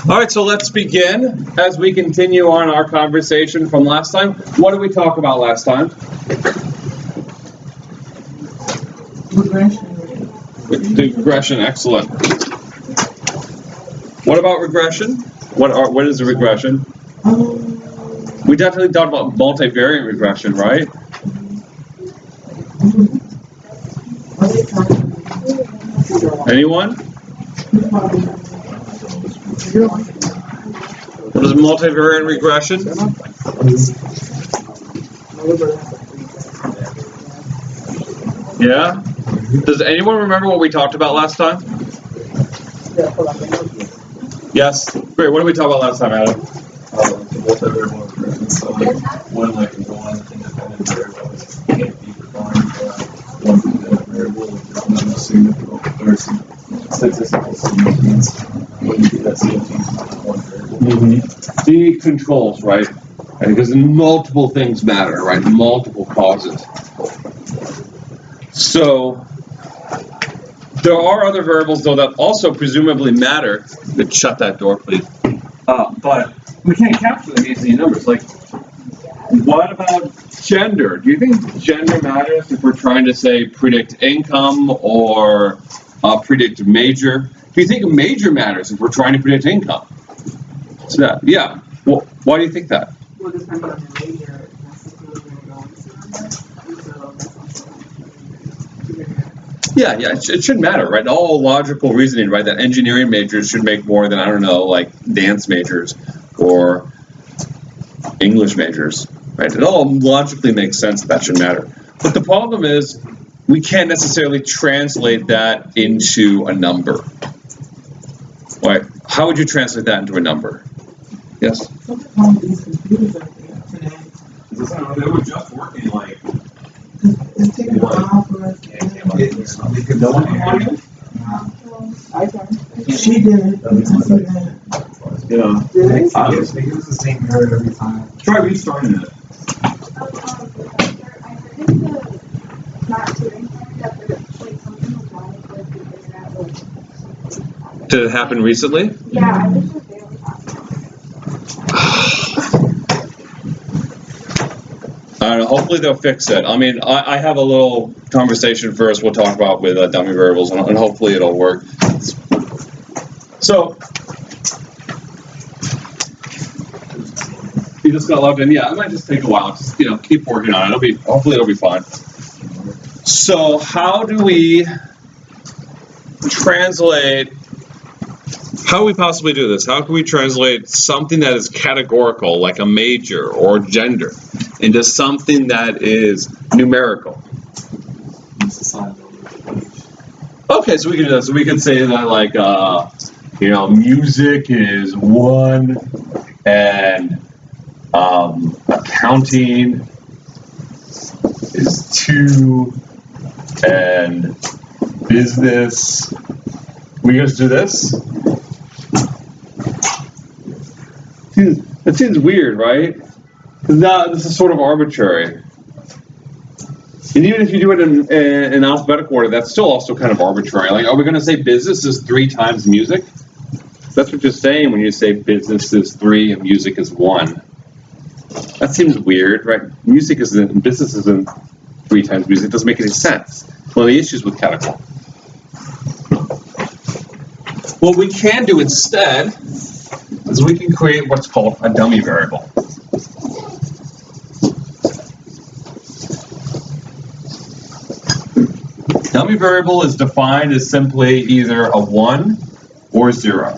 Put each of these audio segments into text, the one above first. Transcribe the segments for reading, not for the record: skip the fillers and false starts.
All right, so let's begin as we continue on our conversation from last time. What did we talk about last time? Regression, excellent. What about regression? What is a regression? We definitely talked about multivariate regression, right? Anyone? What is multivariate regression? Yeah? Does anyone remember what we talked about last time? Yes? Great, what did we talk about last time, Adam? Multivariable regression. So one independent variable can't be defined by one variable with no significant or statistical significance. When you do that CFT one variable. The controls, right? Because multiple things matter, right? Multiple causes. So there are other variables, though, that also presumably matter. Shut that door, please. But we can't capture the easy numbers. Like, what about gender? Do you think gender matters if we're trying to, say, predict income or predict major? Do you think major matters if we're trying to predict income? So that, yeah. Well, why do you think that? Well, depending on the major, that's the going to go into number. Yeah, it should matter, right? All logical reasoning, right? That engineering majors should make more than, I don't know, like dance majors or English majors, right? It all logically makes sense that should matter. But the problem is we can't necessarily translate that into a number. Right? How would you translate that into a number? Yes? They were just working like. It's taking a while for us. No one can hear you? I can. She did. Yeah. Really? Obviously, it was the same error every time. Try restarting it. Did it happen recently? Yeah, I think it's very possible. I don't know, hopefully they'll fix it. I mean, I have a little conversation first we'll talk about with dummy variables, and hopefully it'll work. So, you just got logged in. Yeah, it might just take a while. Just, keep working on it. Hopefully it'll be fine. So, how do we possibly do this? How can we translate something that is categorical, like a major or gender, into something that is numerical? Okay, so we can do that. So we can say that, like, music is 1, and accounting is 2, and business. We just do this? It seems weird, right? Because this is sort of arbitrary. And even if you do it in alphabetical order, that's still also kind of arbitrary. Like, are we going to say business is 3 times music? That's what you're saying when you say business is 3 and music is 1. That seems weird, right? Business isn't 3 times music. It doesn't make any sense. It's one of the issues with category. What we can do instead is we can create what's called a dummy variable. Dummy variable is defined as simply either a 1 or 0.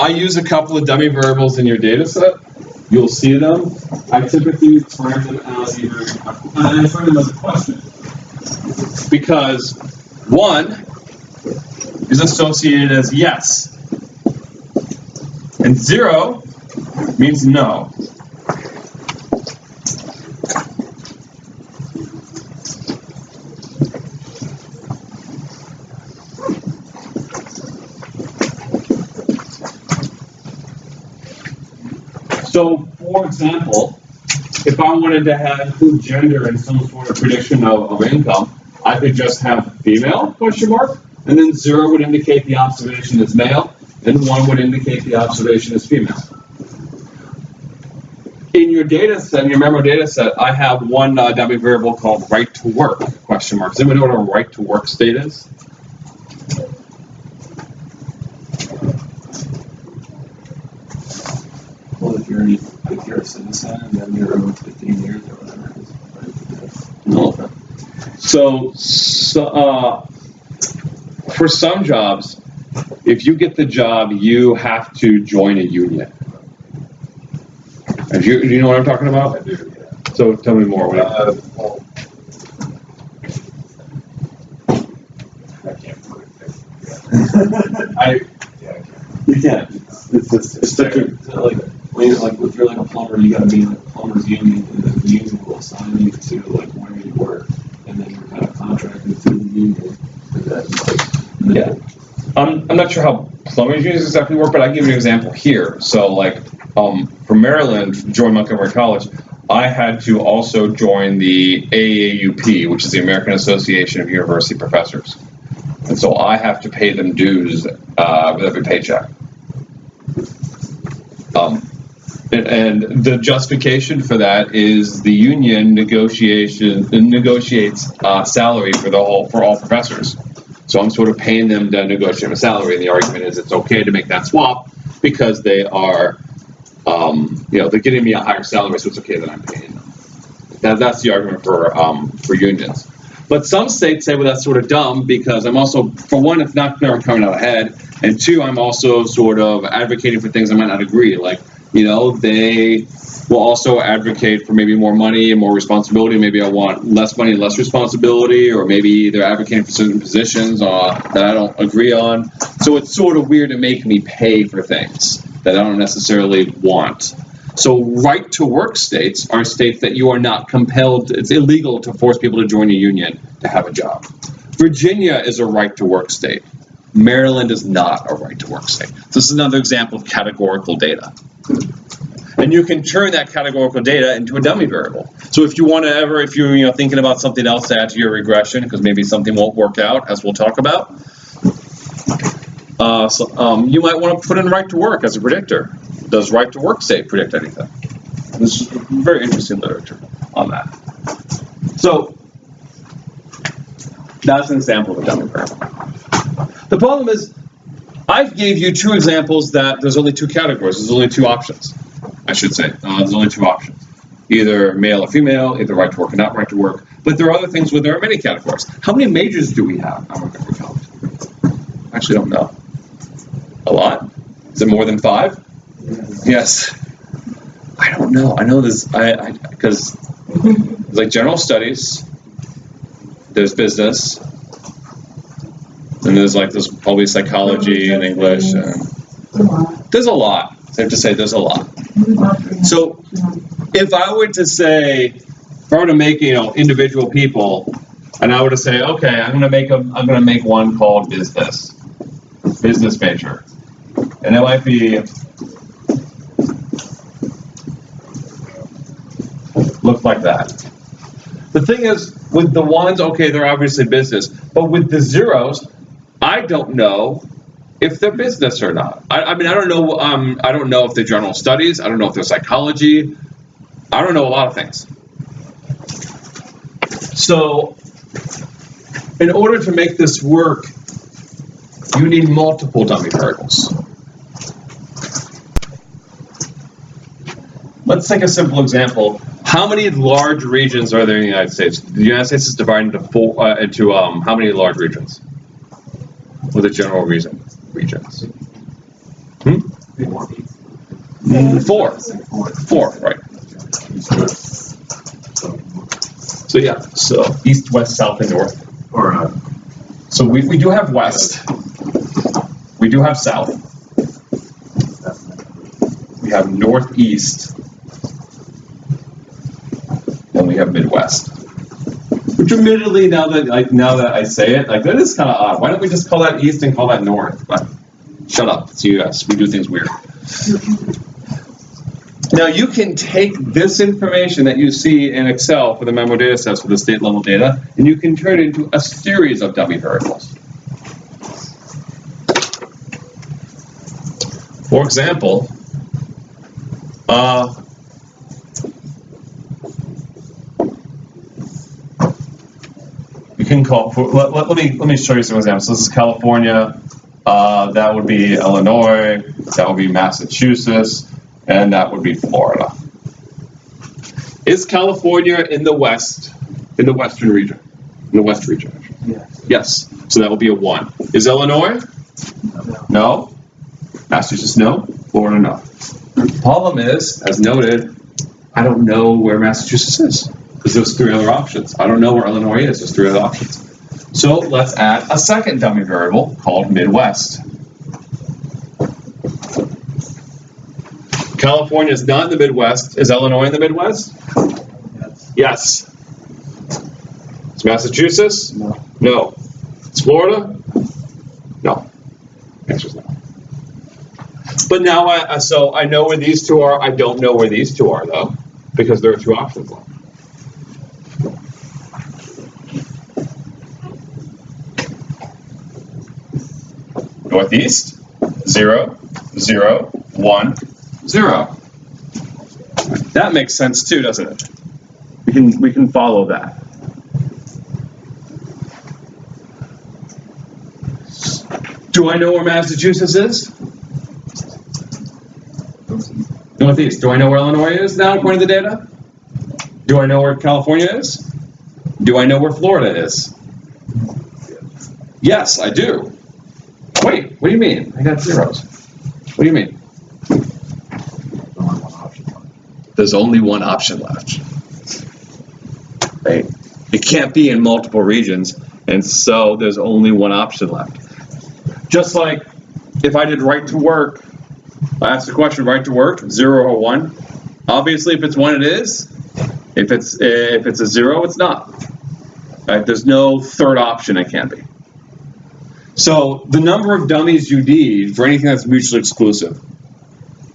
I use a couple of dummy variables in your data set. You'll see them. I typically turn them as either a question. Because 1 is associated as yes, and 0 means no. So, for example, if I wanted to have include gender in some sort of prediction of income, I could just have female, question mark, and then 0 would indicate the observation is male, and 1 would indicate the observation is female. In your data set, in your memo data set, I have one dummy variable called right to work, question mark. Does anyone know what a right to work state is? Well, if you're a citizen and then you're over 15 years or whatever it is. Right? No. So for some jobs, if you get the job, you have to join a union. Do you know what I'm talking about? I do, yeah. So tell me more. Well, I can't put it there. You can't. It's So, like if you're like a plumber, you got to be in like a plumber's union, and then the union will assign you to like where you work, and then you're kind of contracted through the union. And then, Yeah. I'm not sure how plumbing unions exactly work, but I'll give you an example here. So, like, for Maryland, join Montgomery College, I had to also join the AAUP, which is the American Association of University Professors. And so I have to pay them dues with every paycheck. And the justification for that is the union negotiates salary for all professors. So I'm sort of paying them to negotiate a salary, and the argument is it's okay to make that swap because they are, they're getting me a higher salary, so it's okay that I'm paying them. That's the argument for unions. But some states say, well, that's sort of dumb because I'm also, for one, it's not never coming out ahead, and two, I'm also sort of advocating for things I might not agree. Like, they will also advocate for maybe more money and more responsibility. Maybe I want less money and less responsibility, or maybe they're advocating for certain positions that I don't agree on. So it's sort of weird to make me pay for things that I don't necessarily want. So right to work states are states that you are not compelled, it's illegal to force people to join a union to have a job. Virginia is a right to work state. Maryland is not a right to work state. This is another example of categorical data. And you can turn that categorical data into a dummy variable. So if you want to if you're thinking about something else to add to your regression, because maybe something won't work out, as we'll talk about, you might want to put in right to work as a predictor. Does right to work state predict anything? This is very interesting literature on that. So that's an example of a dummy variable. The problem is, I gave you two examples that there's only two categories. There's only two options, I should say. There's only two options. Either male or female, either right to work or not right to work. But there are other things where there are many categories. How many majors do we have at Montgomery College? I actually don't know. A lot? Is it more than 5? Yes. I don't know. I know this, because there's like general studies, there's business, and there's probably psychology and English. There's a lot. I have to say there's a lot. So if I were to make, individual people, and I were to say, okay, I'm going to make one called business major. And it might be, look like that. The thing is, with the ones, okay, they're obviously business, but with the zeros, I don't know if they're business or not. I don't know. I don't know if they're general studies. I don't know if they're psychology. I don't know a lot of things. So, in order to make this work, you need multiple dummy variables. Let's take a simple example. How many large regions are there in the United States? The United States is divided into how many large regions? With a general regions. 4, right. So east, west, south, and north. So we do have west. We do have south. We have northeast. And we have Midwest. Which admittedly, now that I say it, that is kind of odd. Why don't we just call that East and call that North? But shut up, it's the US. We do things weird. Now you can take this information that you see in Excel for the memo data sets for the state level data, and you can turn it into a series of dummy variables. For example, you can call for, let me show you some examples. So this is California, that would be Illinois, that would be Massachusetts, and that would be Florida. Is California in the west, in the western region? In the west region? Yes. Yes. So that will be a 1. Is Illinois? No. Massachusetts, no. Florida, no. The problem is, as noted, I don't know where Massachusetts is because there's 3 other options. I don't know where Illinois is. There's 3 other options. So let's add a second dummy variable called Midwest. California is not in the Midwest. Is Illinois in the Midwest? Yes. Yes. Is Massachusetts? No. No. Is Florida? No. The answer's no. But now so I know where these 2 are. I don't know where these 2 are though, because there are 2 options left. Northeast, 0, 0, 1, 0. That makes sense too, doesn't it? We can follow that. Do I know where Massachusetts is? Northeast. Do I know where Illinois is now according to the data? Do I know where California is? Do I know where Florida is? Yes, I do. Wait, what do you mean? I got zeros. What do you mean? There's only one option left. Right? It can't be in multiple regions, and so there's only one option left. Just like if I did right to work, I asked the question right to work, 0 or 1. Obviously, if it's 1, it is. If it's a 0, it's not. Right? There's no third option it can be. So the number of dummies you need for anything that's mutually exclusive.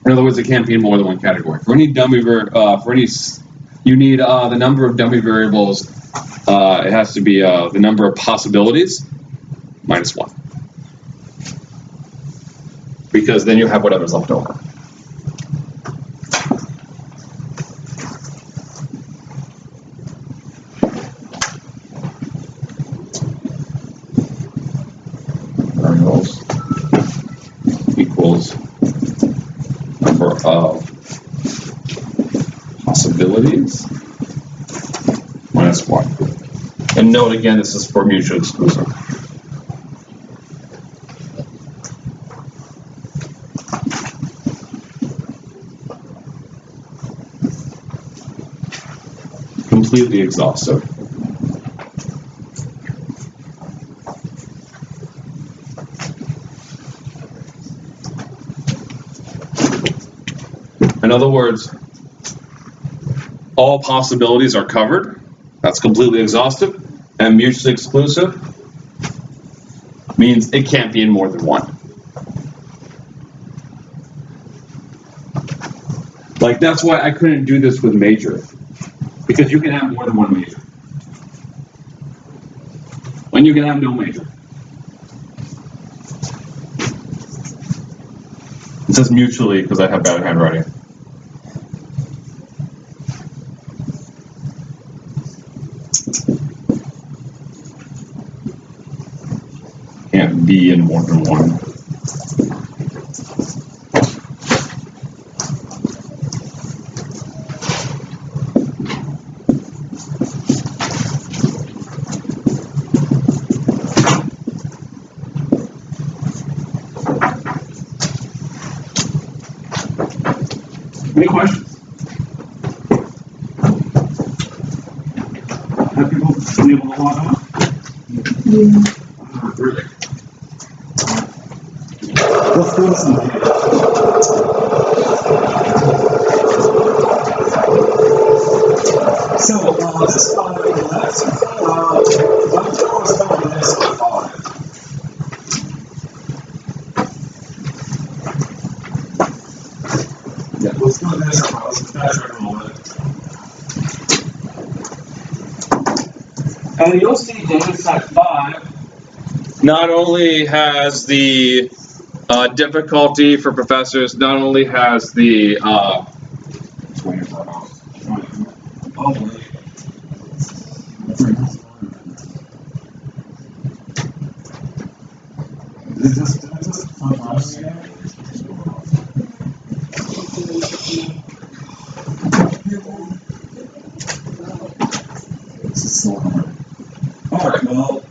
In other words, it can't be in more than one category. For any dummy you need the number of dummy variables. It has to be the number of possibilities minus 1, because then you have whatever's left over. Variables equals number of possibilities minus 1. And note again, this is for mutually exclusive. Completely exhaustive. In other words, all possibilities are covered. That's completely exhaustive. And mutually exclusive means it can't be in more than 1. Like, that's why I couldn't do this with major, because you can have more than 1 major. When you can have no major. It says mutually because I have bad handwriting. Can't be in more than 1. Any questions? Have people been able to log on? Yeah. Really? Let's go to some data. So, this is on the left. Let's go with some of this on. Yeah, let's go to this one. Let's backtrack a little bit. And you'll see data set 5 not only has the difficulty for professors, not only has the Alright, well,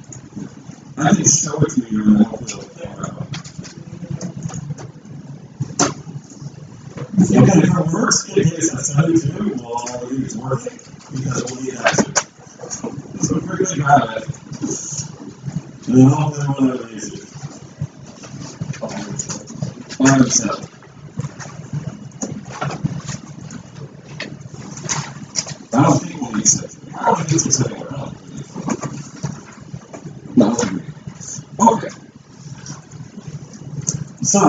I can show it to you and hopefully it'll camera out. Okay, if it works, in case I send it to you, well, I'll leave it's working because we'll need that too. So if we're going to grab it, and then hopefully we'll have it easy. 5 and 7. I don't think we'll need 6. I don't think this is anywhere else. No. Okay. So,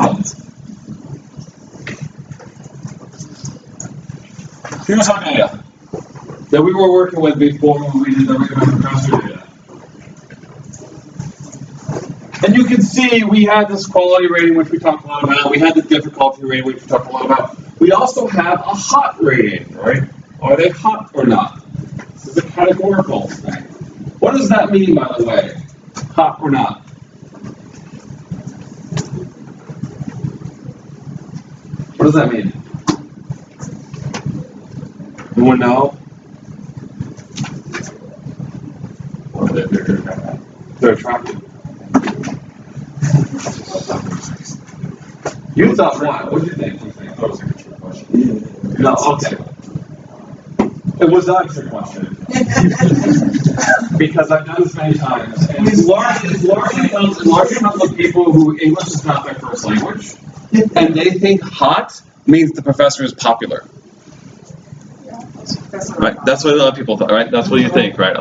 here's our data that we were working with before when we did the professor data. And you can see we had this quality rating, which we talked a lot about. We had the difficulty rating, which we talked a lot about. We also have a hot rating, right? Are they hot or not? This is a categorical thing. What does that mean, by the way? Hot or not? What does that mean? Anyone know? Well, they're attractive. You thought what? What did you think? I thought it was a trick question. No, okay. It was not a trick question. Because I've done this many times, and it's largely comes with people who English is not their first language, and they think hot means the professor is popular. Right, that's what a lot of people thought, right? That's what you think, right?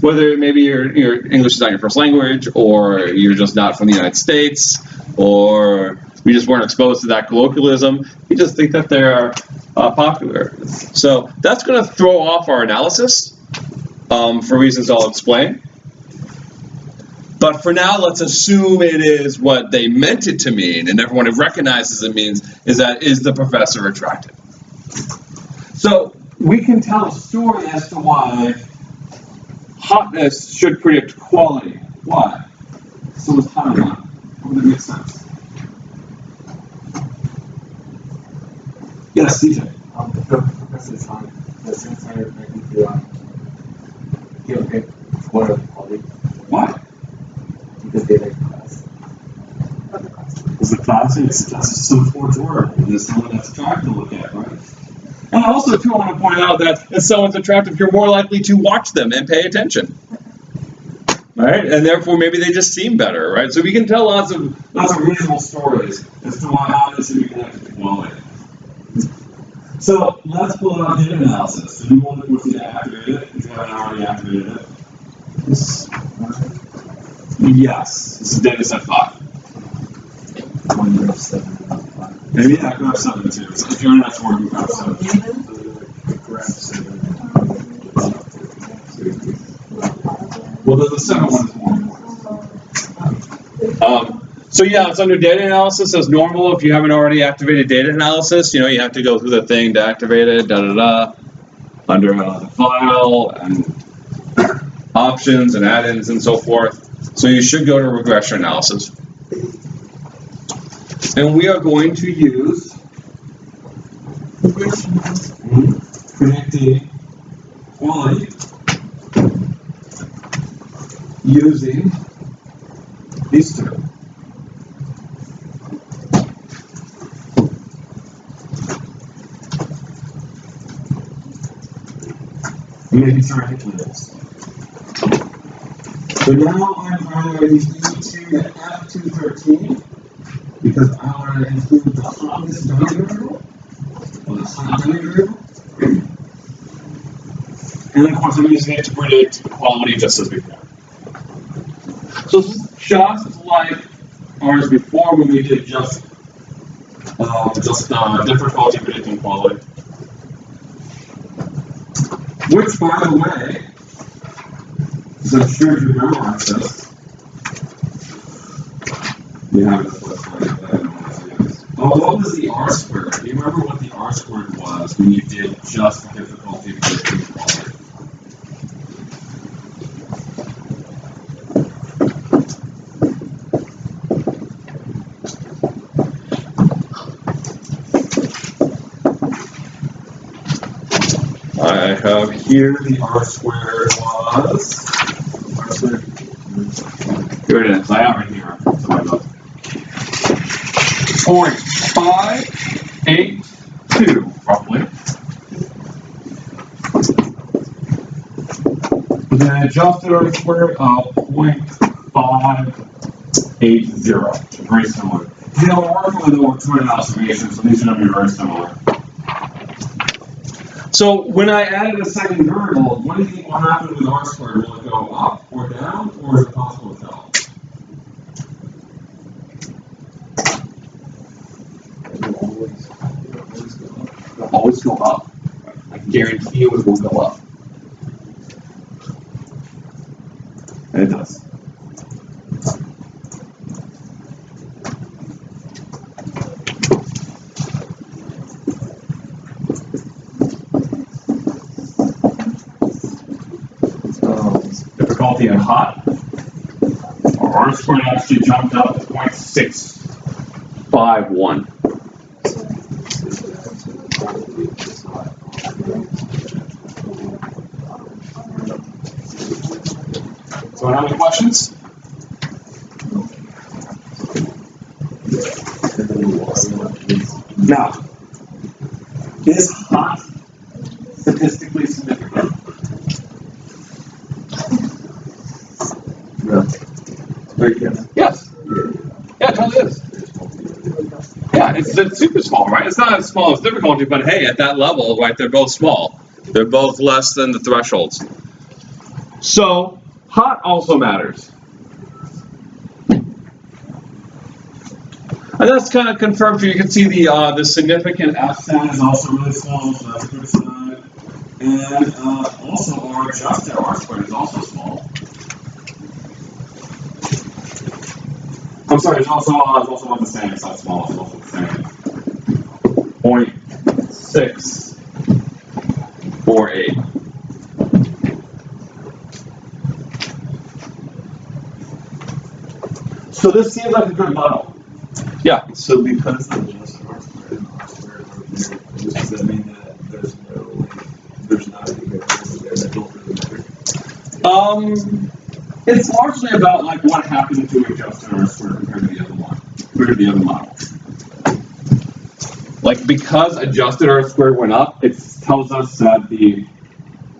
Whether maybe your English is not your first language, or you're just not from the United States, or you just weren't exposed to that colloquialism, you just think that they're popular. So that's going to throw off our analysis for reasons I'll explain. But for now, let's assume it is what they meant it to mean, and everyone recognizes it means is the professor attractive. So we can tell a story as to why hotness should predict quality. Why? So it's hot or not? Would that make sense? Yes, CJ. The professor is hot. The students are making to give a score of quality. Why? Because they like class. Because the class is so much more enjoyable, and there's someone that's attractive to look at, right? And also, too, I want to point out that if someone's attractive, you're more likely to watch them and pay attention. Right? And therefore, maybe they just seem better, right? So we can tell lots of reasonable stories as to why hotness should be connected to quality. So let's pull out data analysis. So you want to proceed to activate it if you haven't already activated it. Yes, this is data set 5. Maybe yeah, grab 7 too. So if your internet's working, grab 7. Grab 7. Well, the 7 one is more important. So yeah, it's under data analysis as normal. If you haven't already activated data analysis, you have to go through the thing to activate it, under the file and options and add-ins and so forth. So you should go to regression analysis. And we are going to use predicting quality using these two. Maybe try to this. So now I'm evaluating E2 to F213 because I want to include the hotness dummy variable, or the hot dummy variable. And then, of course, I'm using it to predict the quality just as before. So this is just like ours before when we did just Just difficulty predicting quality. Which, by the way, so I'm sure you memorized this. You have this list right there. What was the R squared? Do you remember what the R squared was when you did just difficulty predicting quality? I have here the R squared was. R squared. Here it is. I have it here. So I got 0.582 roughly. With an adjusted R squared of 0.580. Very similar. You know, we're working with over 200 observations, so these are going to be very similar. So when I added a second variable, what do you think will happen with R squared? Will it go up or down, or is it possible to tell? It'll always go up. I guarantee you it will go up. And it does. Difficulty in hot. Our R squared actually jumped up to 0.651. So, how many questions? Now, is hot statistically significant? Yes. Yeah, it totally is. Yeah, it's super small, right? It's not as small as difficulty, but hey, at that level, right, they're both small. They're both less than the thresholds. So, hot also matters. And that's kind of confirmed for you. You can see the significant F stat is also really small, so that's a good sign. And also our adjusted R squared is also small. I'm sorry, it's also on the same. It's not small. It's also the same. 0.648. So this seems like a good model. Yeah. So because the adjusted R squared and R squared are there, does that mean that there's not any variables there that don't really matter? It's largely about like what happened to adjusted R squared compared to the other one, compared to the other model. Like because adjusted R squared went up, it tells us that the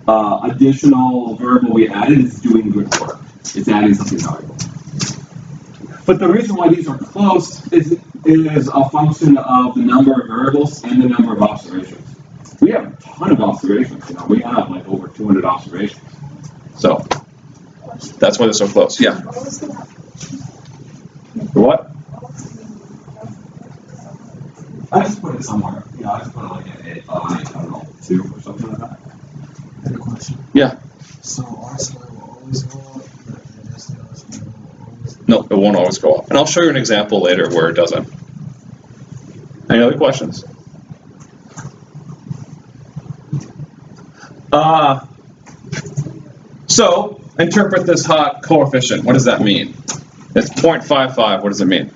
additional variable we added is doing good work. It's adding something valuable. But the reason why these are close is a function of the number of variables and the number of observations. We have a ton of observations. You know, we have like over 200 observations. So that's why they're so close. Yeah. What? I just put it somewhere. Yeah, I just put it like I don't know, 2 or something like that. I have a question. Yeah. So R squared will always go up, but the adjusted R squared will always go up. No, it won't always go up. And I'll show you an example later where it doesn't. Any other questions? So, interpret this hot coefficient. What does that mean? It's 0.55. What does it mean?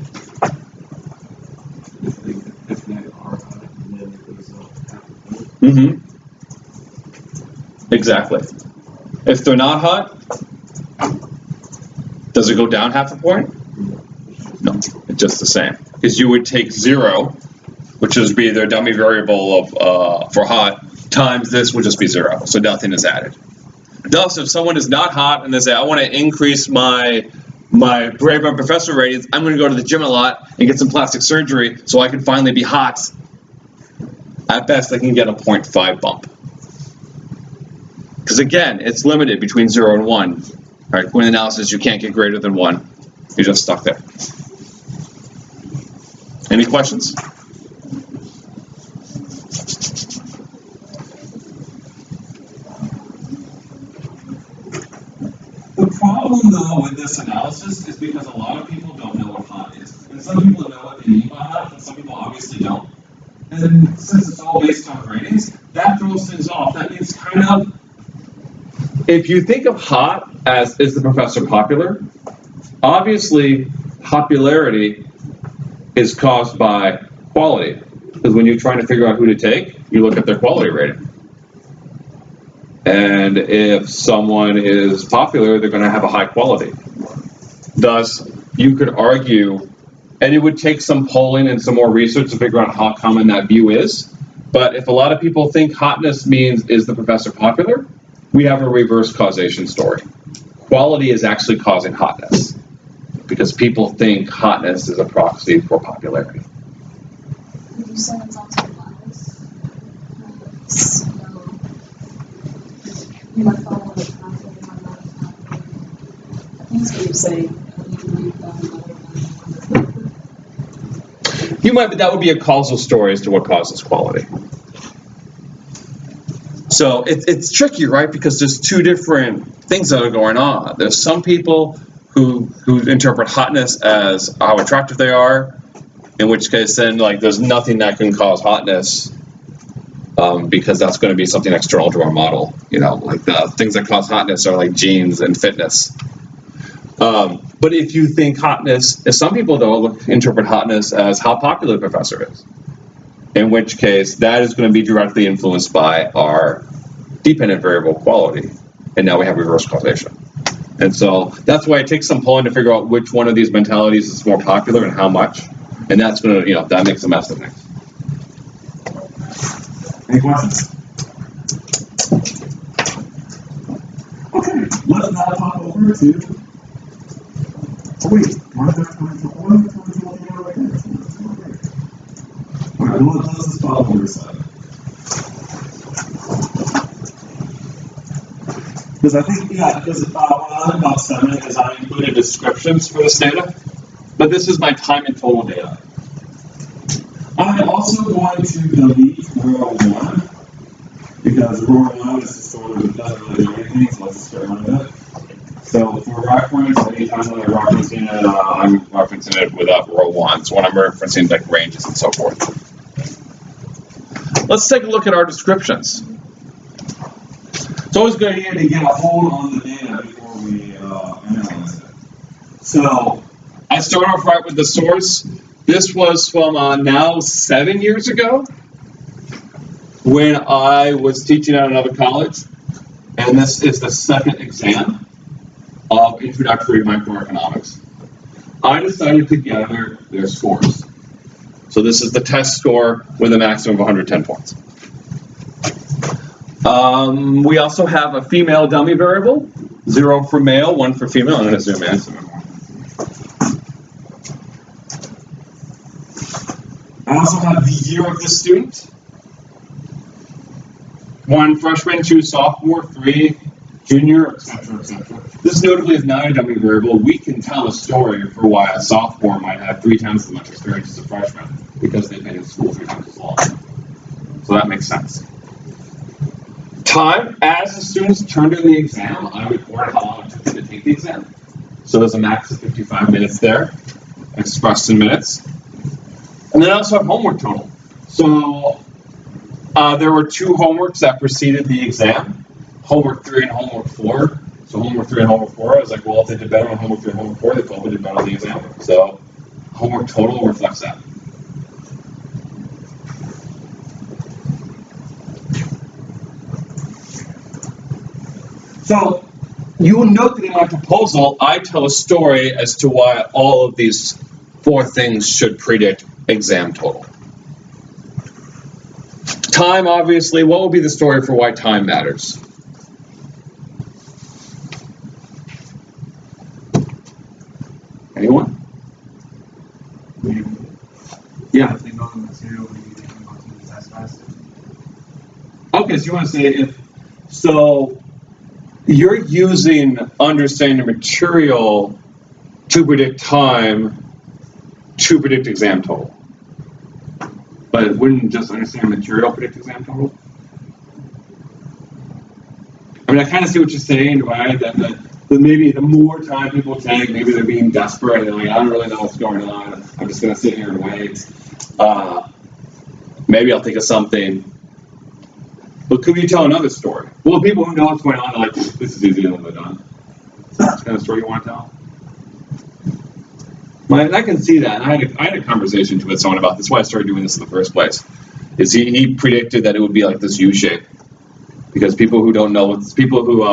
If they are hot, then it goes up half a point. Mm-hmm. Exactly. If they're not hot, does it go down half a point? No, it's just the same. Because you would take 0, which is be their dummy variable of for hot, times this would just be 0. So nothing is added. Thus, if someone is not hot and they say, I want to increase my brave and professor ratings, I'm going to go to the gym a lot and get some plastic surgery so I can finally be hot. At best, they can get a 0.5 bump. Because again, it's limited between 0 and 1. Right? When analysis, you can't get greater than 1. You're just stuck there. Any questions? though with this analysis is because a lot of people don't know what hot is. And some people know what they mean by hot, and some people obviously don't. And since it's all based on ratings, that throws things off. That means kind of, If you think of hot as is the professor popular, obviously popularity is caused by quality. Because when you're trying to figure out who to take, you look at their quality rating. And if someone is popular, they're going to have a high quality. Thus, you could argue, and it would take some polling and some more research to figure out how common that view is. But if a lot of people think hotness means is the professor popular, we have a reverse causation story. Quality is actually causing hotness because people think hotness is a proxy for popularity. Would you say it's also bias? So, you might follow the concept of my I think that's what you're saying. You might, but that would be a causal story as to what causes quality. So it's tricky, right? Because there's two different things that are going on. There's some people who interpret hotness as how attractive they are, in which case then like there's nothing that can cause hotness because that's going to be something external to our model. You know, like the things that cause hotness are like genes and fitness. But if you think hotness, some people though interpret hotness as how popular the professor is, in which case that is going to be directly influenced by our dependent variable quality, and now we have reverse causation. And so that's why it takes some polling to figure out which one of these mentalities is more popular and how much, and that's going to, that makes a mess of things. any questions? Okay, let's now pop over to. Oh wait, why is that coming to one? Right here. All right, well, let's just pop over this side. Because I think, because what I like about Summit is I included descriptions for this data, but this is my time and total data. I'm also going to delete row 1, because row 1 is just sort of, it doesn't really do anything, so let's just get rid of it. So for reference, anytime when I'm referencing it, I'm referencing it without row 1. So when I'm referencing like ranges and so forth. Let's take a look at our descriptions. It's always a good idea to get a hold on the data before we analyze it. So I start off right with the source. This was from now 7 years ago when I was teaching at another college. And this is the second exam of introductory microeconomics. I decided to gather their scores. So this is the test score with a maximum of 110 points. We also have a female dummy variable, 0 for male, 1 for female. I'm going to zoom in. I also have the year of the student. 1 freshman, 2 sophomore, 3 junior, etc., etc. This notably is not a dummy variable. We can tell a story for why a sophomore might have 3 times as much experience as a freshman because they've been in school 3 times as long. So that makes sense. Time, as the students turned in the exam, I record how long it took them to take the exam. So there's a max of 55 minutes there, expressed in minutes. And then I also have homework total. So there were 2 homeworks that preceded the exam, homework 3 and homework 4. So homework 3 and homework 4, I was like, well, if they did better on homework 3 and homework 4, they probably did better on the exam. So homework total reflects that. So you will note that in my proposal, I tell a story as to why all of these 4 things should predict exam total. Time, obviously, what will be the story for why time matters? Anyone? Yeah. Okay, so you want to say if, so you're using understanding the material to predict time to predict exam total. But it wouldn't just understand material predict exam total? I mean, I kind of see what you're saying, right? That Then maybe the more time people take, maybe they're being desperate and they're like, I don't really know what's going on. I'm just going to sit here and wait. Maybe I'll think of something. But could you tell another story? Well, people who know what's going on are like, this is easy and they're done. Is that the kind of story you want to tell? I can see that. And I had a conversation with someone about this. That's why I started doing this in the first place. Is he predicted that it would be like this U shape because people who don't know, people who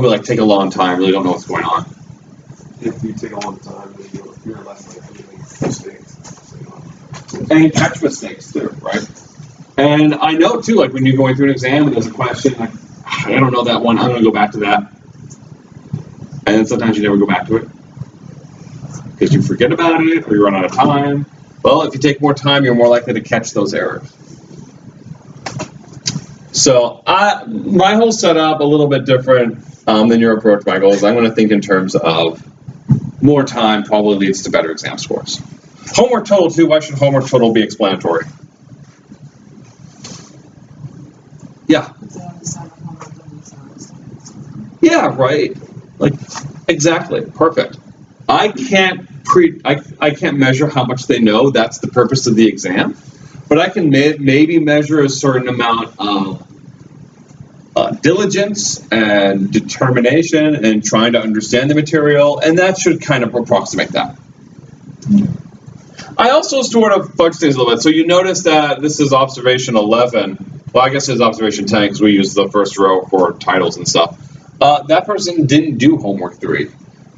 like take a long time really don't know what's going on. If you take a long time, then you're less likely to make mistakes. And catch mistakes too, right? And I know too, like when you're going through an exam and there's a question, like I don't know that one, I'm going to go back to that. And then sometimes you never go back to it because you forget about it or you run out of time. Well, if you take more time, you're more likely to catch those errors. So my whole setup a little bit different than your approach, Michael, is I'm going to think in terms of more time probably leads to better exam scores. Homework total too, why should homework total be explanatory? Yeah. Yeah, right. Like, exactly, perfect. I can't measure how much they know. That's the purpose of the exam. But I can maybe measure a certain amount of diligence and determination and trying to understand the material, and that should kind of approximate that. I also sort of fudge things a little bit. So you notice that this is observation 11. Well, I guess it's observation 10 because we use the first row for titles and stuff. That person didn't do homework 3.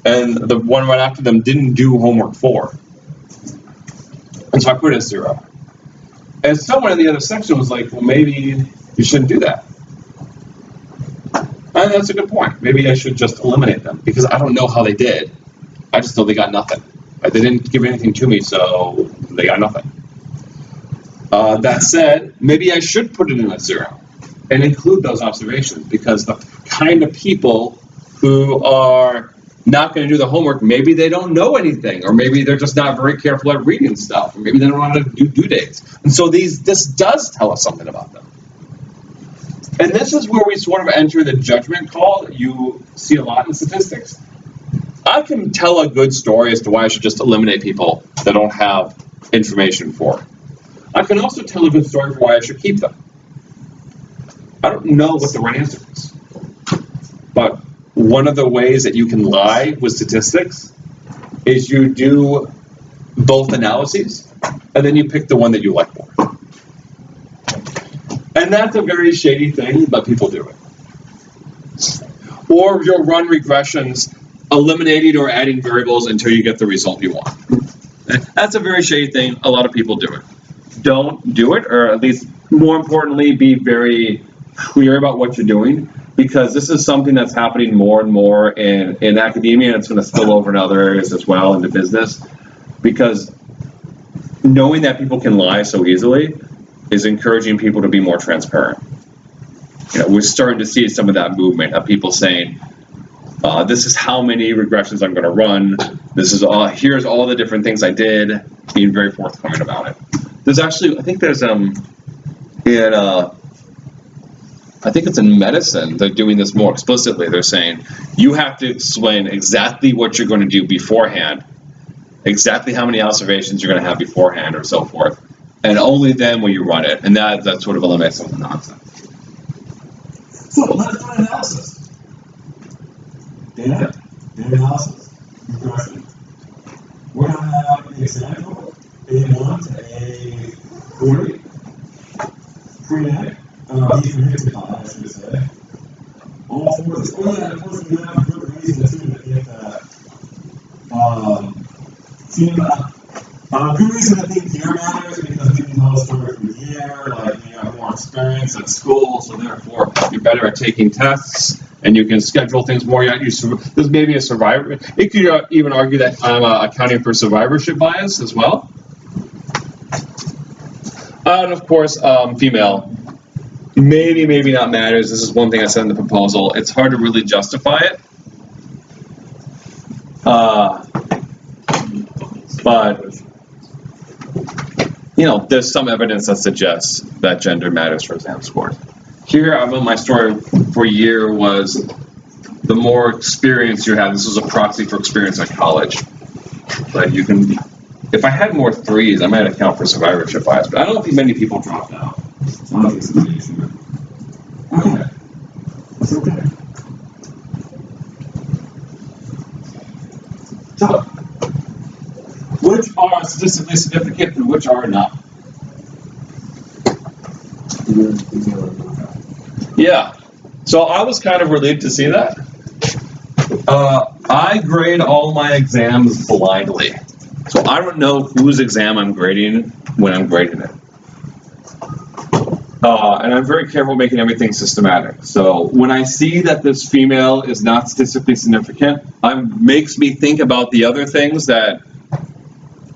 And the one right after them didn't do homework 4. And so I put it as 0. And someone in the other section was like, well, maybe you shouldn't do that. And that's a good point. Maybe I should just eliminate them because I don't know how they did. I just know they got nothing. They didn't give anything to me, so they got nothing. That said, maybe I should put it in at 0 and include those observations because the kind of people who are not going to do the homework, maybe they don't know anything, or maybe they're just not very careful at reading stuff, or maybe they don't know how to do due dates. And so this does tell us something about them. And this is where we sort of enter the judgment call that you see a lot in statistics. I can tell a good story as to why I should just eliminate people that don't have information for. I can also tell a good story for why I should keep them. I don't know what the right answer is. But one of the ways that you can lie with statistics is you do both analyses, and then you pick the one that you like more. And that's a very shady thing, but people do it. Or you'll run regressions eliminating or adding variables until you get the result you want. That's a very shady thing. A lot of people do it. Don't do it, or at least more importantly, be very clear about what you're doing, because this is something that's happening more and more in academia, and it's going to spill over in other areas as well into business, because knowing that people can lie so easily is encouraging people to be more transparent. We're starting to see some of that movement of people saying, this is how many regressions I'm going to run. This is here's all the different things I did, being very forthcoming about it. There's actually, I think there's I think it's in medicine, they're doing this more explicitly. They're saying you have to explain exactly what you're going to do beforehand, exactly how many observations you're going to have beforehand, or so forth, and only then will you run it. And that sort of eliminates some of the nonsense. So let's do an analysis. Data analysis. Regression. We're going to have an example. A1 to A40. Pre-net. I should say. All four of this. Oh, yeah, of course, we have a good reason too to think that. Good reason to think year matters because we can tell a story from year, like you have more experience at school, so therefore you're better at taking tests and you can schedule things more. There's maybe a survivor. It could even argue that I'm accounting for survivorship bias as well. And of course, female. Maybe not matters. This is one thing I said in the proposal. It's hard to really justify it. But, there's some evidence that suggests that gender matters for exam scores. Here, my story for year was the more experience you have. This was a proxy for experience at college. But you can, if I had more threes, I might account for survivorship bias, but I don't think many people dropped out. So I don't think it's an issue. Okay. It's okay. So, which are statistically significant and which are not? Yeah. So I was kind of relieved to see that. I grade all my exams blindly. So I don't know whose exam I'm grading when I'm grading it. And I'm very careful making everything systematic. So when I see that this female is not statistically significant, makes me think about the other things that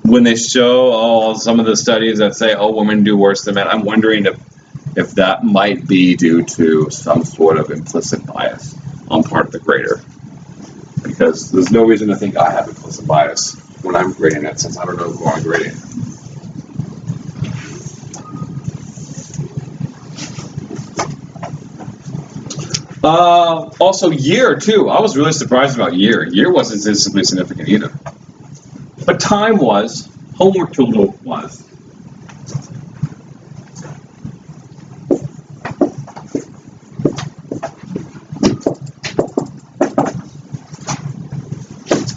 when they show some of the studies that say, oh, women do worse than men, I'm wondering if that might be due to some sort of implicit bias on part of the grader. Because there's no reason to think I have implicit bias when I'm grading it, since I don't know who I'm grading. Also, year, too. I was really surprised about year. Year wasn't statistically significant either. But time was. Homework total was.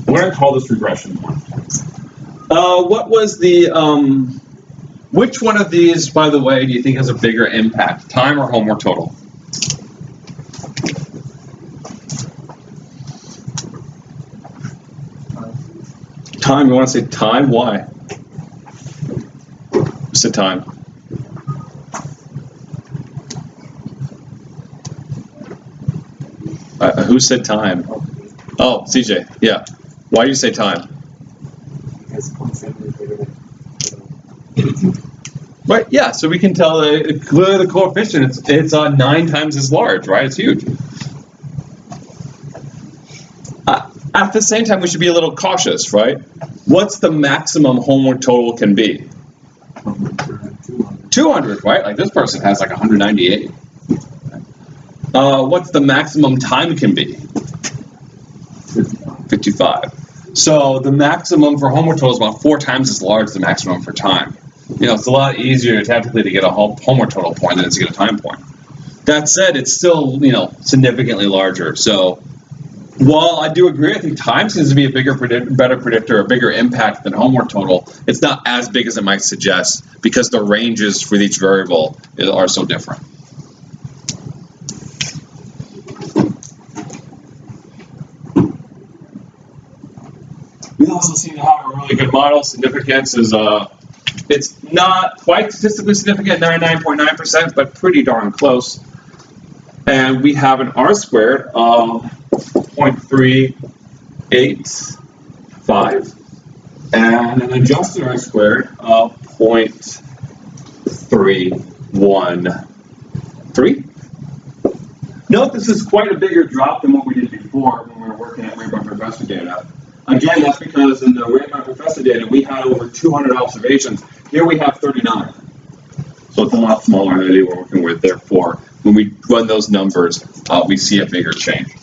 We're going to call this regression 1. What was the, which one of these, by the way, do you think has a bigger impact? Time or homework total? Time, you want to say time? Why? Who said time? Who said time? Oh, CJ, yeah. Why do you say time? Right, yeah, so we can tell clearly the coefficient, it's 9 times as large, right? It's huge. At the same time, we should be a little cautious, right? What's the maximum homework total can be? 200, right? Like this person has like 198. What's the maximum time can be? 55. So the maximum for homework total is about 4 times as large as the maximum for time. You know, it's a lot easier technically to get a homework total point than it is to get a time point. That said, it's still, significantly larger. So while I do agree, I think time seems to be a better predictor, a bigger impact than homework total. It's not as big as it might suggest because the ranges for each variable are so different. We also seem to have a really good model. Significance is it's not quite statistically significant, 99.9%, but pretty darn close. And we have an R squared of 0.385 and an adjusted R squared of 0.313. Note this is quite a bigger drop than what we did before when we were working at Rainbow Professor data. Again, that's because in the Rainbow Professor data, we had over 200 observations. Here we have 39. So it's a lot smaller than we're working with. Therefore, when we run those numbers, we see a bigger change.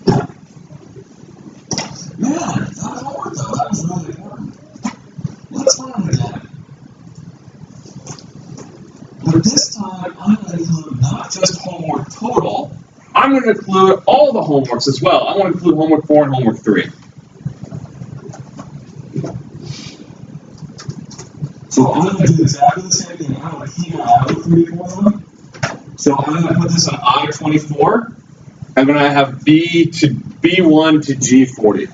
Man, that homework though, that was really important. Let's run it again. But this time, I'm going to include not just homework total, I'm going to include all the homeworks as well. I want to include homework 4 and homework 3. So I'm going to do exactly the same thing. I'm going to keep my auto 3 formula. So I'm going to put this on I-24. I'm going to have B1 to G40.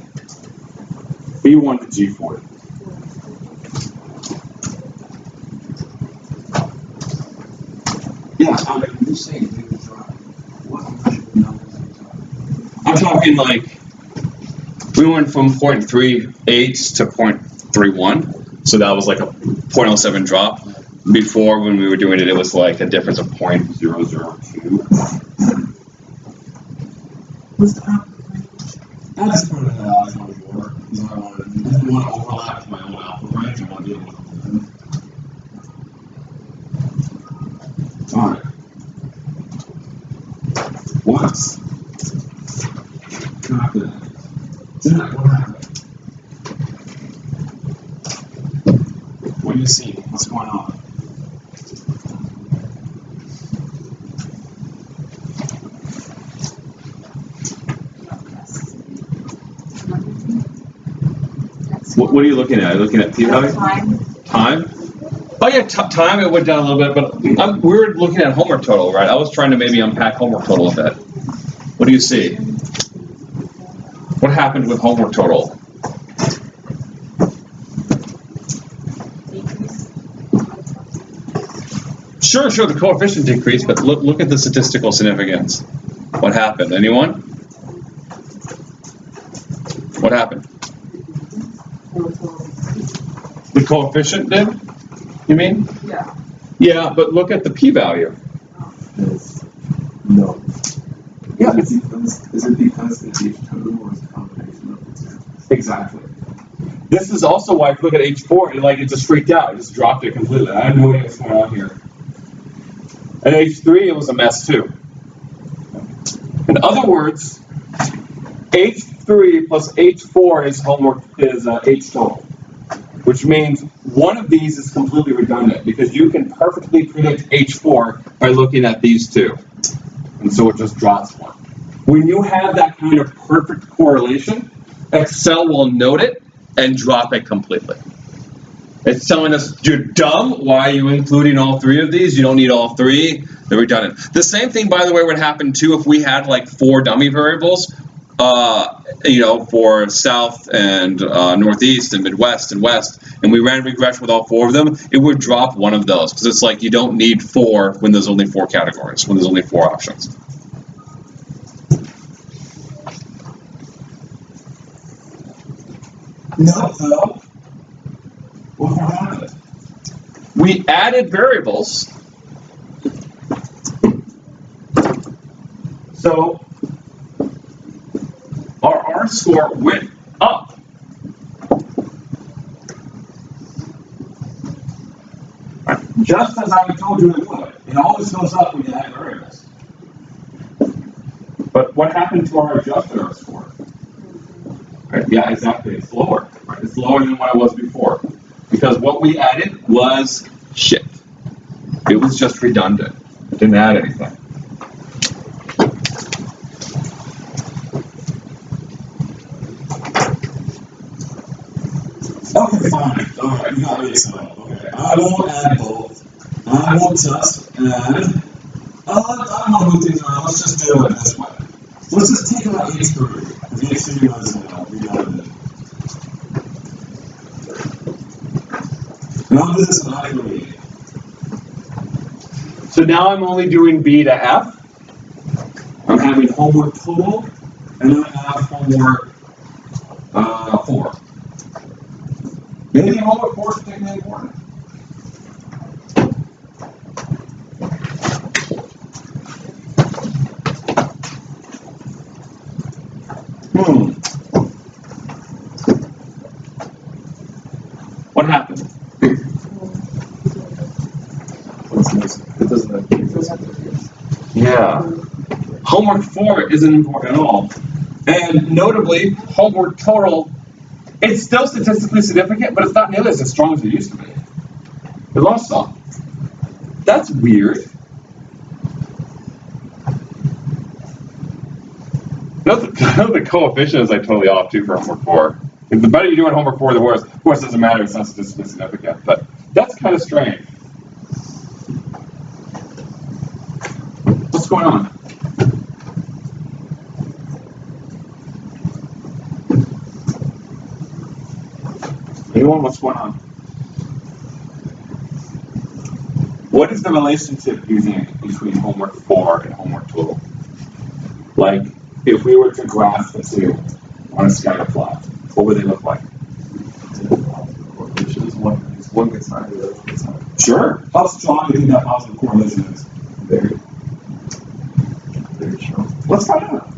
B1 to G40. Yeah, you're saying big drop. What numbers are you talking? I'm talking like, we went from 0.38 to 0.31. So that was like a 0.07 drop. Before, when we were doing it, it was like a difference of 0.002. What's that? I just put it in the I-24. I didn't want to overlap with my own alpha range. I want to be able to. All right. Once Zach, what happened? What do you see? What's going on? What are you looking at? Are you looking at p-value? Time? Oh yeah, time it went down a little bit, but we were looking at homework total, right? I was trying to maybe unpack homework total a bit. What do you see? What happened with homework total? Sure, the coefficient decreased, but look at the statistical significance. What happened? Anyone? What happened? The coefficient did? You mean? Yeah. Yeah, but look at the p-value. No. Yeah. Is it because the H2 was a combination of the two? Exactly. This is also why if you look at H4, and it just freaked out. It just dropped it completely. I had no idea what's going on here. At H3, it was a mess too. In other words, H3 plus H4 is H total, which means one of these is completely redundant because you can perfectly predict H4 by looking at these two. And so it just drops one. When you have that kind of perfect correlation, Excel will note it and drop it completely. It's telling us, you're dumb, why are you including all three of these? You don't need all three, they're redundant. The same thing, by the way, would happen too if we had like 4 dummy variables, for south and northeast and midwest and west, and we ran regression with all 4 of them, it would drop one of those, because it's like you don't need 4 when there's only 4 categories, when there's only 4 options. No. What happened? We added variables. So our R-score went up. Just as I told you it would. It always goes up when you add variables. But what happened to our adjusted R-score? Right, yeah, exactly. It's lower. Right? It's lower than what it was before. Because what we added was shit. It was just redundant. It didn't add anything. Okay, fine. Alright, you got me so. Okay. I won't add both. I won't just add. I don't want to move things around. Let's just do it this way. So let's just take out H3. Because H3 was redundant. And I'll do this in I3. So now I'm only doing B to F. I'm having homework total, and then I have homework 4. Maybe homework 4 is particularly important. What happened? It doesn't have to be. Yeah. Homework 4 isn't important at all. And notably, homework total, it's still statistically significant, but it's not nearly as strong as it used to be. It lost some. That's weird. The coefficient is like totally off too for homework 4. The better you do on homework 4, the worse. Of course, it doesn't matter, it's not statistically significant, but that's kind of strange. What's going on? Anyone, what's going on? What is the relationship you think between homework 4 and homework total? Like, if we were to graph the two on a scatter plot, what would they look like? One gets higher, the other one gets higher. Sure. How strong do you think that positive correlation is? Very strong. Let's find out.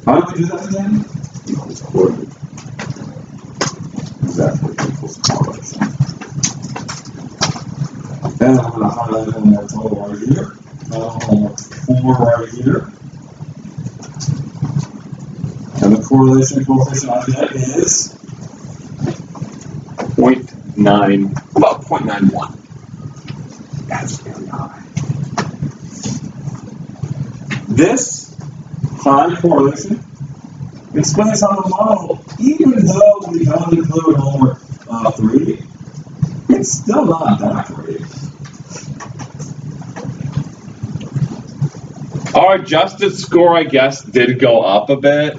How do we do that again? Equals coordinate. Exactly equals correlation. And I'm going to highlight homework total right here. Homework 4 right here. And correlation coefficient I get is 0.9, about 0.91. That's very high. this high correlation explains how the model, even though we only include homework 3, it's still not that great. Our adjusted score, I guess, did go up a bit.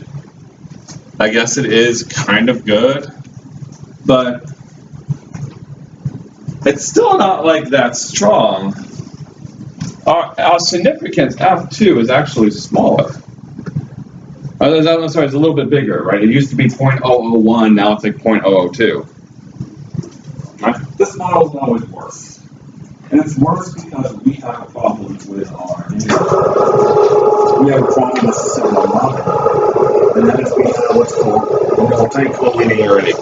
I guess it is kind of good, but it's still not like that strong. Our significance, F2, is actually smaller. I'm sorry, it's a little bit bigger, right? It used to be 0.001, now it's like 0.002. Right? This model is always worse. And it's worse because we have a problem with our integral. We have a problem with the similar model. And that is we have what's called multicollinearity.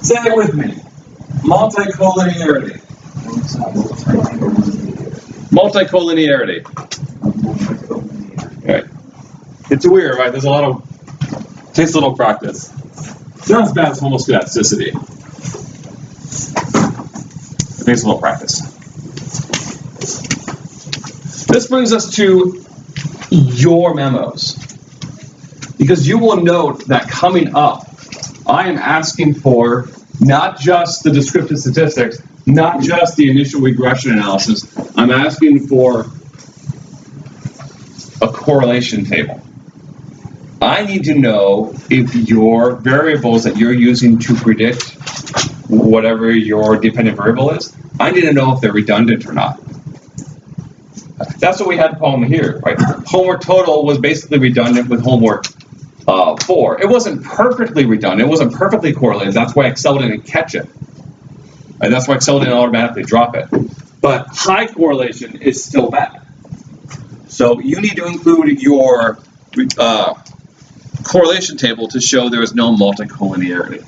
Say it with me. Multicollinearity. Multicollinearity. Right. It's weird, right? There's a lot of, takes a little practice. It's not as bad as homoscedasticity. It takes a little practice. This brings us to your memos. Because you will note that coming up, I am asking for not just the descriptive statistics, not just the initial regression analysis, I'm asking for a correlation table. I need to know if your variables that you're using to predict whatever your dependent variable is, I need to know if they're redundant or not. That's what we had the problem here, right? Homework total was basically redundant with homework 4. It wasn't perfectly redundant, it wasn't perfectly correlated, that's why Excel didn't catch it. And that's why Excel didn't automatically drop it. But high correlation is still bad. So you need to include your correlation table to show there is no multicollinearity.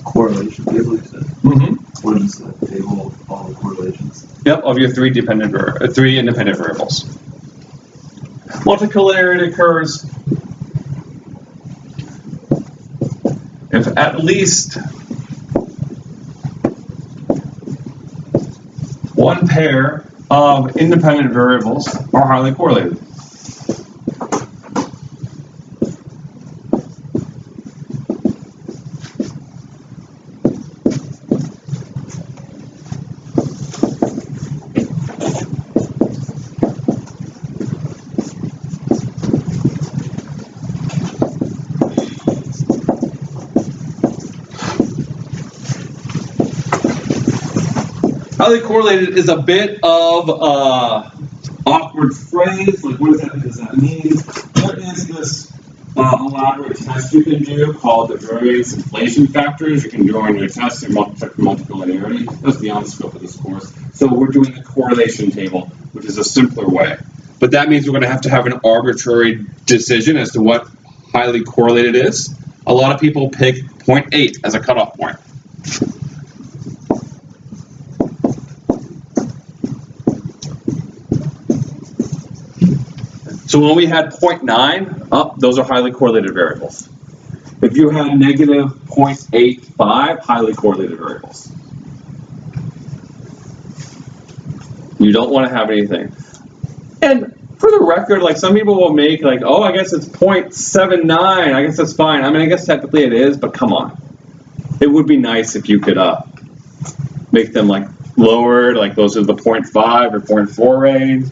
Correlation table, you said? Mm-hmm. What is the table of all the correlations? Yep, of your three independent variables. Multicollinearity occurs if at least one pair of independent variables are highly correlated. Highly correlated is a bit of Awkward phrase, like what does that mean? There is this elaborate test you can do called the variance inflation factors. You can do on your test and check for multicollinearity. That's beyond the scope of this course. So we're doing the correlation table, which is a simpler way. but that means we're going to have an arbitrary decision as to what highly correlated is. A lot of people pick 0.8 as a cutoff point. So when we had 0.9, those are highly correlated variables. If you had negative 0.85, highly correlated variables. You don't want to have anything. And for the record, like some people will make like, oh, I guess it's 0.79. I guess that's fine. I mean, I guess technically it is, but come on. It would be nice if you could make them like lower, like those are the 0.5 or 0.4 range.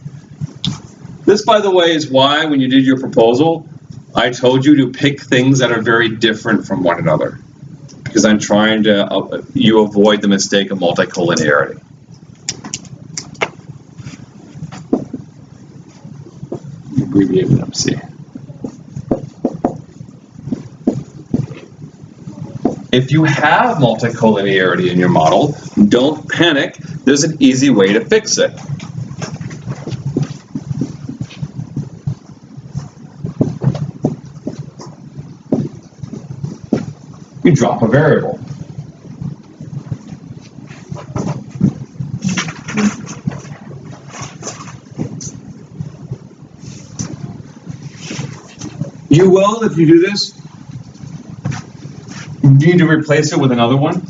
This, by the way, is why when you did your proposal, I told you to pick things that are very different from one another, because I'm trying to you avoid the mistake of multicollinearity. Abbreviated MC. If you have multicollinearity in your model, don't panic. There's an easy way to fix it. You drop a variable. You will, if you do this, you need to replace it with another one.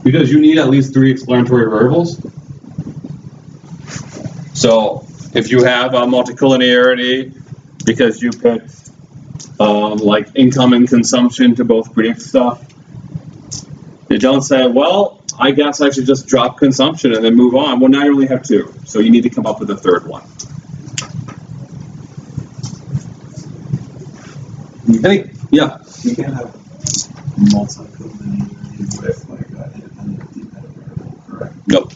Because you need at least 3 explanatory variables. So if you have a multicollinearity, because you picked like income and consumption to both predict stuff, you don't say, well, I guess I should just drop consumption and then move on. Well, now you only have 2, so you need to come up with a 3rd one. Yeah. You can't have multicollinearity with like an independent dependent variable, correct? Nope.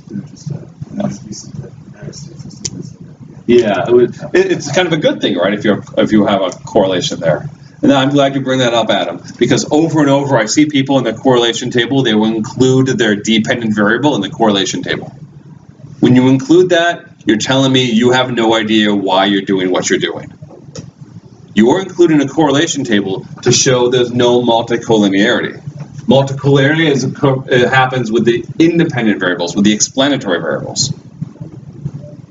Yeah, it's kind of a good thing, right? If you have a correlation there. And I'm glad you bring that up, Adam, because over and over I see people in the correlation table, they will include their dependent variable in the correlation table. When you include that, you're telling me you have no idea why you're doing what you're doing. You're including a correlation table to show there's no multicollinearity. Multicollinearity it happens with the independent variables, with the explanatory variables.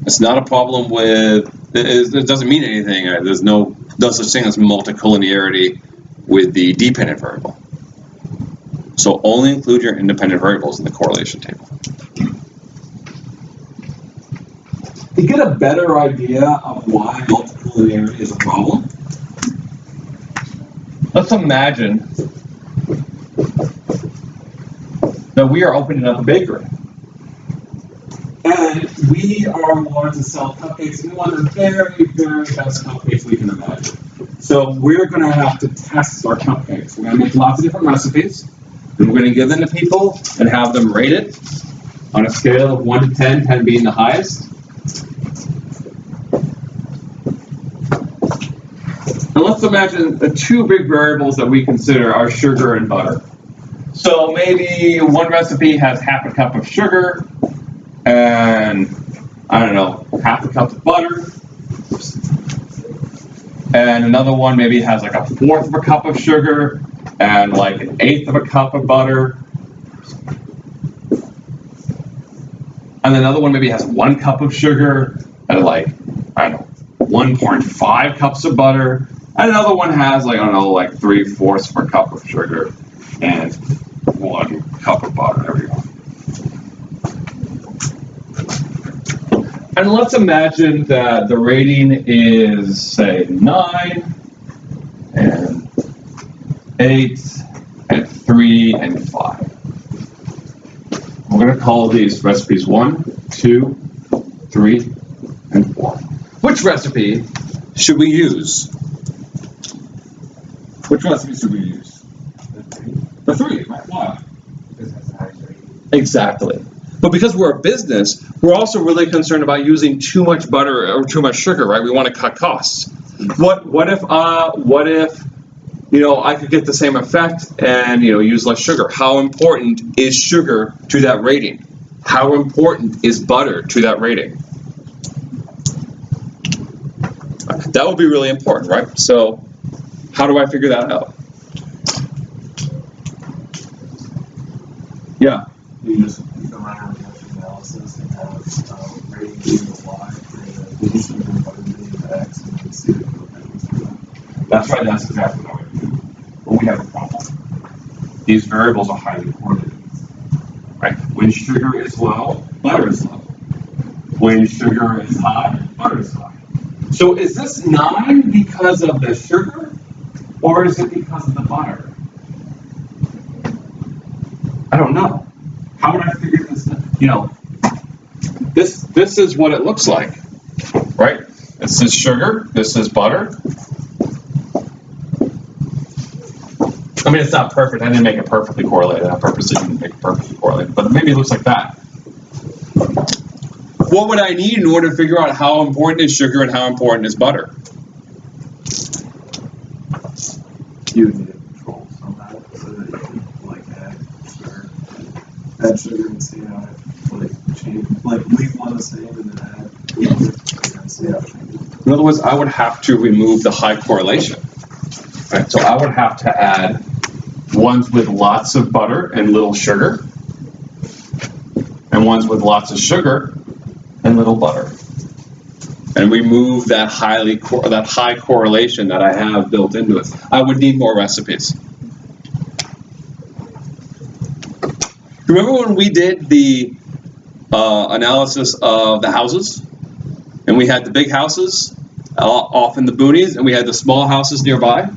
It's not a problem with, it doesn't mean anything. There's no such thing as multicollinearity with the dependent variable. So only include your independent variables in the correlation table. To get a better idea of why multicollinearity is a problem, let's imagine that we are opening up a bakery. And we are wanting to sell cupcakes, and we want the very, very best cupcakes we can imagine. So we're going to have to test our cupcakes. We're going to make lots of different recipes, and we're going to give them to people and have them rate it on a scale of 1 to 10, 10 being the highest. And let's imagine the 2 big variables that we consider are sugar and butter. So maybe one recipe has half a cup of sugar, and I don't know, half a cup of butter, and another one maybe has like a 1/4 of a cup of sugar and like an 1/8 of a cup of butter, and another one maybe has 1 cup of sugar and like, I don't know, 1.5 cups of butter, and another one has like, I don't know, like 3/4 of a cup of sugar and 1 cup of butter. There we go. And let's imagine that the rating is, say, 9, and 8, and 3, and 5. We're going to call these recipes 1, 2, 3, and 4. Which recipe should we use? Which recipe should we use? The 3, right? Why? Because it has the highest rating. Exactly. But because we're a business, we're also really concerned about using too much butter or too much sugar, right? We want to cut costs. What if I could get the same effect and use less sugar? How important is sugar to that rating? How important is butter to that rating? That would be really important, right? So how do I figure that out? Yeah. You just go around and do analysis and have rating being the Y, and sugar and butter being the X, and then see the values for that. That's right, that's exactly what we do. But we have a problem. These variables are highly correlated. Right? When sugar is low, butter is low. When sugar is high, butter is high. So is this 9 because of the sugar, or is it because of the butter? I don't know. How would I figure this out? This is what it looks like, right? This is sugar, this is butter. I mean, it's not perfect. I didn't make it perfectly correlated. I purposely didn't make it perfectly correlated, but maybe it looks like that. What would I need in order to figure out how important is sugar and how important is butter? You would need to control somehow so that you can add sugar and see how it change, leave one the same and then add sugar and see how it changes. In other words, I would have to remove the high correlation. Right? So I would have to add ones with lots of butter and little sugar, and ones with lots of sugar and little butter. And remove that high correlation that I have built into it. I would need more recipes. Remember when we did the analysis of the houses? And we had the big houses off in the boonies, and we had the small houses nearby?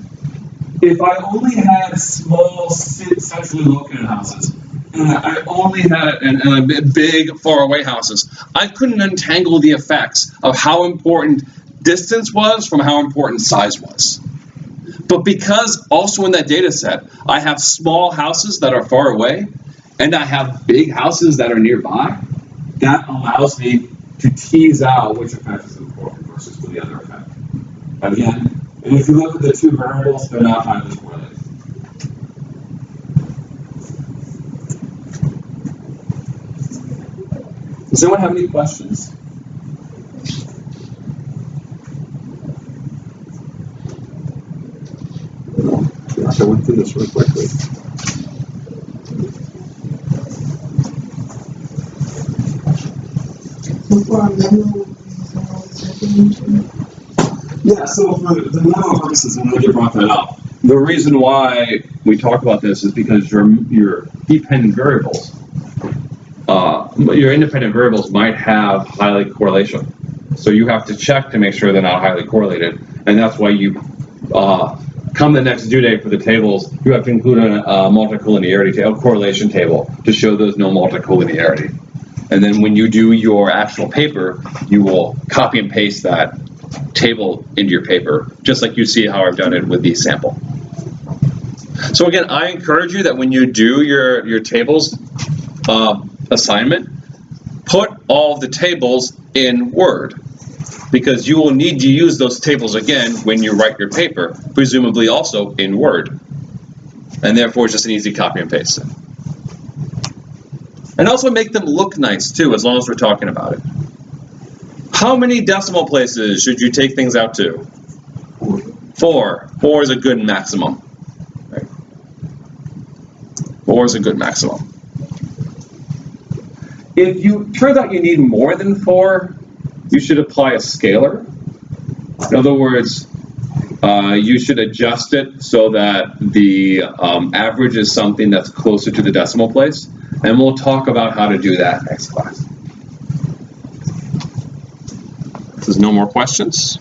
If I only had small, centrally located houses, and I only had big, faraway houses, I couldn't untangle the effects of how important distance was from how important size was. But because also in that data set, I have small houses that are far away, and I have big houses that are nearby, that allows me to tease out which effect is important versus the other effect. Again, and if you look at the two variables, they're not highly correlated. Does anyone have any questions? Gosh, I went through this really quickly. Yeah, so for the memo purposes, I'm glad you brought that up. The reason why we talk about this is because your dependent variables, your independent variables might have highly correlation. So you have to check to make sure they're not highly correlated. And that's why you, come the next due date for the tables, you have to include a multicollinearity table, correlation table, to show there's no multicollinearity. And then when you do your actual paper, you will copy and paste that table into your paper, just like you see how I've done it with the sample. So again, I encourage you that when you do your tables assignment, put all of the tables in Word, because you will need to use those tables again when you write your paper, presumably also in Word. And therefore, it's just an easy copy and paste. And also make them look nice too, as long as we're talking about it. How many decimal places should you take things out to? 4. 4 is a good maximum. Right? 4 is a good maximum. If you turns out you need more than 4, you should apply a scalar. In other words, you should adjust it so that the average is something that's closer to the decimal place. And we'll talk about how to do that next class. If there's no more questions.